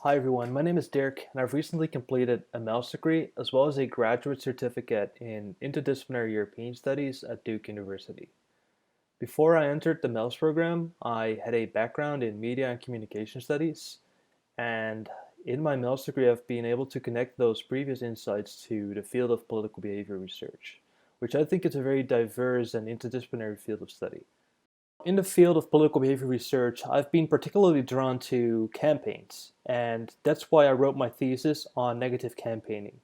Hi everyone, my name is Dirck and I've recently completed a MALS degree as well as a graduate certificate in interdisciplinary European studies at Duke University. Before I entered the MALS program, I had a background in media and communication studies, and in my MALS degree I've been able to connect those previous insights to the field of political behavior research, which I think is a very diverse and interdisciplinary field of study. In the field of political behavior research, I've been particularly drawn to campaigns, and that's why I wrote my thesis on negative campaigning.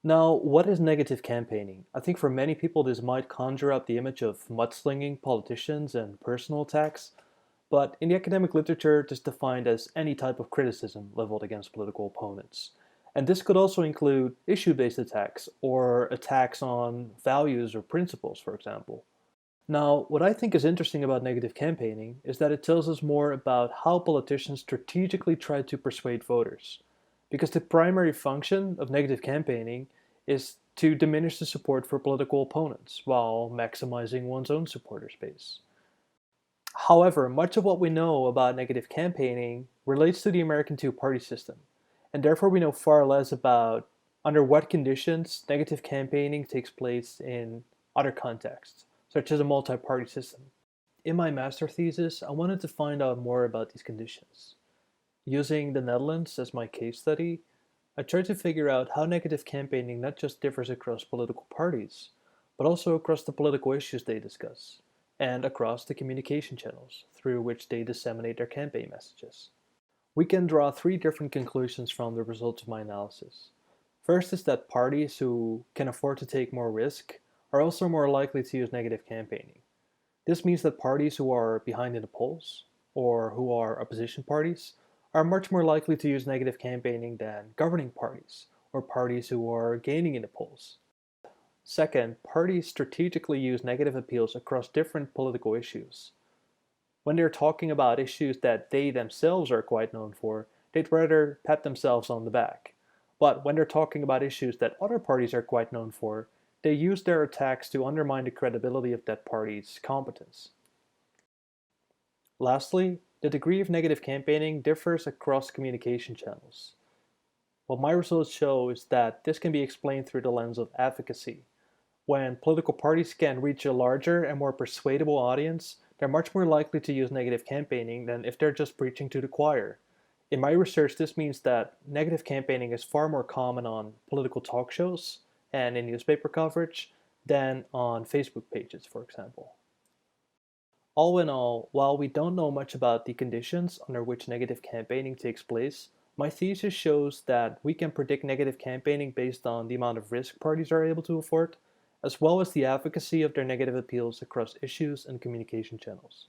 Now, what is negative campaigning? I think for many people this might conjure up the image of mudslinging politicians and personal attacks, but in the academic literature it is defined as any type of criticism leveled against political opponents. And this could also include issue-based attacks or attacks on values or principles, for example. Now, what I think is interesting about negative campaigning is that it tells us more about how politicians strategically try to persuade voters. Because the primary function of negative campaigning is to diminish the support for political opponents while maximizing one's own supporter base. However, much of what we know about negative campaigning relates to the American two-party system, and therefore we know far less about under what conditions negative campaigning takes place in other contexts, such as a multi-party system. In my master thesis, I wanted to find out more about these conditions. Using the Netherlands as my case study, I tried to figure out how negative campaigning not just differs across political parties, but also across the political issues they discuss, and across the communication channels through which they disseminate their campaign messages. We can draw three different conclusions from the results of my analysis. First is that parties who can afford to take more risk are also more likely to use negative campaigning. This means that parties who are behind in the polls, or who are opposition parties, are much more likely to use negative campaigning than governing parties, or parties who are gaining in the polls. Second, parties strategically use negative appeals across different political issues. When they're talking about issues that they themselves are quite known for, they'd rather pat themselves on the back. But when they're talking about issues that other parties are quite known for, they use their attacks to undermine the credibility of that party's competence. Lastly, the degree of negative campaigning differs across communication channels. What my results show is that this can be explained through the lens of advocacy. When political parties can reach a larger and more persuadable audience, they're much more likely to use negative campaigning than if they're just preaching to the choir. In my research, this means that negative campaigning is far more common on political talk shows and in newspaper coverage than on Facebook pages, for example. All in all, while we don't know much about the conditions under which negative campaigning takes place, my thesis shows that we can predict negative campaigning based on the amount of risk parties are able to afford, as well as the advocacy of their negative appeals across issues and communication channels.